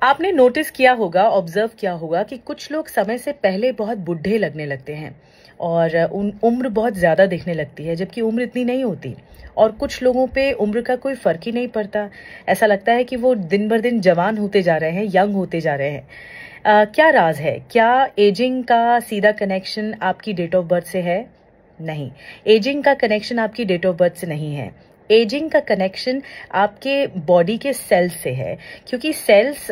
आपने नोटिस किया होगा, ऑब्जर्व किया होगा कि कुछ लोग समय से पहले बहुत बुढ़े लगने लगते हैं और उम्र बहुत ज्यादा दिखने लगती है, जबकि उम्र इतनी नहीं होती। और कुछ लोगों पे उम्र का कोई फर्क ही नहीं पड़ता। ऐसा लगता है कि वो दिन भर दिन जवान होते जा रहे हैं, यंग होते जा रहे हैं। क्या राज है? क्या एजिंग का सीधा कनेक्शन आपकी डेट ऑफ बर्थ से है? नहीं, एजिंग का कनेक्शन आपकी डेट ऑफ बर्थ से नहीं है। एजिंग का कनेक्शन आपके बॉडी के सेल्स से है, क्योंकि सेल्स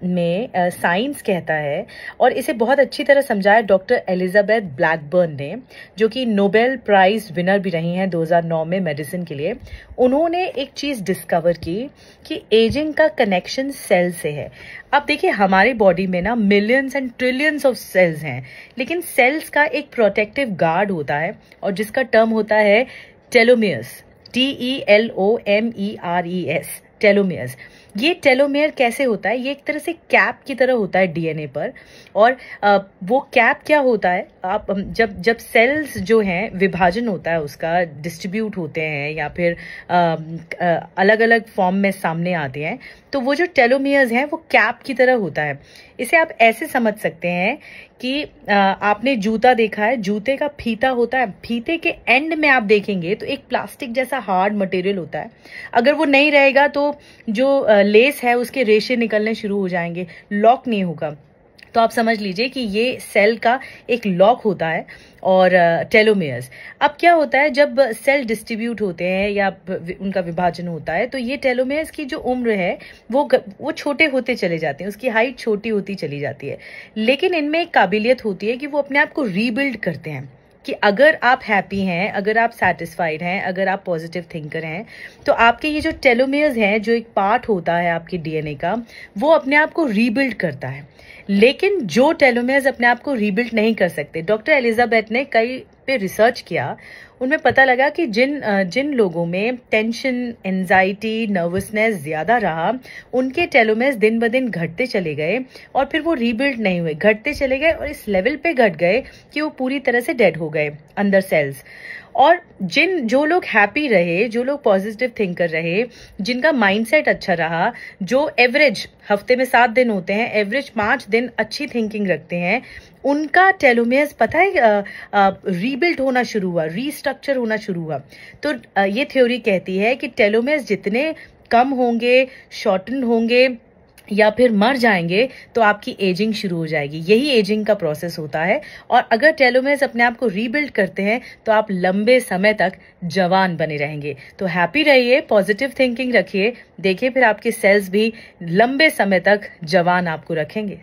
में साइंस कहता है, और इसे बहुत अच्छी तरह समझाया डॉक्टर एलिजाबेथ ब्लैकबर्न ने, जो कि नोबेल प्राइज विनर भी रही हैं 2009 में मेडिसिन के लिए। उन्होंने एक चीज डिस्कवर की कि एजिंग का कनेक्शन सेल से है। अब देखिए, हमारी बॉडी में ना millions and trillions of cells हैं, लेकिन सेल्स का एक प्रोटेक्टिव गार्ड होता है, और जिसका टर्म होता है टेलोमियर्स। TELOMERES, telomeres. ये टेलोमेयर कैसे होता है? ये एक तरह से कैप की तरह होता है डीएनए पर। और वो कैप क्या होता है? आप जब सेल्स जो हैं, विभाजन होता है उसका, डिस्ट्रीब्यूट होते हैं या फिर अलग अलग फॉर्म में सामने आते हैं, तो वो जो टेलोमियर्स हैं वो कैप की तरह होता है। इसे आप ऐसे समझ सकते हैं कि आपने जूता देखा है, जूते का फीता होता है, फीते के एंड में आप देखेंगे तो एक प्लास्टिक जैसा हार्ड मटेरियल होता है। अगर वो नहीं रहेगा तो जो लेस है उसके रेशे निकलने शुरू हो जाएंगे, लॉक नहीं होगा। तो आप समझ लीजिए कि ये सेल का एक लॉक होता है और टेलोमेयर्स। अब क्या होता है, जब सेल डिस्ट्रीब्यूट होते हैं या उनका विभाजन होता है, तो ये टेलोमेयर्स की जो उम्र है वो छोटे होते चले जाते हैं, उसकी हाइट छोटी होती चली जाती है। लेकिन इनमें एक काबिलियत होती है कि वो अपने आप को रीबिल्ड करते हैं, कि अगर आप हैप्पी हैं, अगर आप सेटिस्फाइड हैं, अगर आप पॉजिटिव थिंकर हैं, तो आपके ये जो टेलोमेयर्स हैं, जो एक पार्ट होता है आपके डीएनए का, वो अपने आप को रीबिल्ड करता है। लेकिन जो टेलोमेयर्स अपने आप को रीबिल्ड नहीं कर सकते, डॉक्टर एलिजाबेथ ने कई पे रिसर्च किया, उनमें पता लगा कि जिन लोगों में टेंशन, एंजाइटी, नर्वसनेस ज्यादा रहा, उनके टेलोमेयर्स दिन ब दिन घटते चले गए और फिर वो रीबिल्ड नहीं हुए, घटते चले गए और इस लेवल पे घट गए कि वो पूरी तरह से डेड हो गए अंदर सेल्स। और जो लोग हैप्पी रहे, जो लोग पॉजिटिव थिंकर रहे, जिनका माइंडसेट अच्छा रहा, जो एवरेज हफ्ते में 7 दिन होते हैं, एवरेज 5 दिन अच्छी थिंकिंग रखते हैं, उनका टेलोमेयर्स पता है रीबिल्ड होना शुरू हुआ, रीस्ट्रक्चर होना शुरू हुआ। तो ये थ्योरी कहती है कि टेलोमेयर्स जितने कम होंगे, शॉर्टन होंगे या फिर मर जाएंगे, तो आपकी एजिंग शुरू हो जाएगी। यही एजिंग का प्रोसेस होता है। और अगर टेलोमेयर्स अपने आप को रीबिल्ड करते हैं तो आप लंबे समय तक जवान बने रहेंगे। तो हैप्पी रहिए, पॉजिटिव थिंकिंग रखिए, देखिए फिर आपके सेल्स भी लंबे समय तक जवान आपको रखेंगे।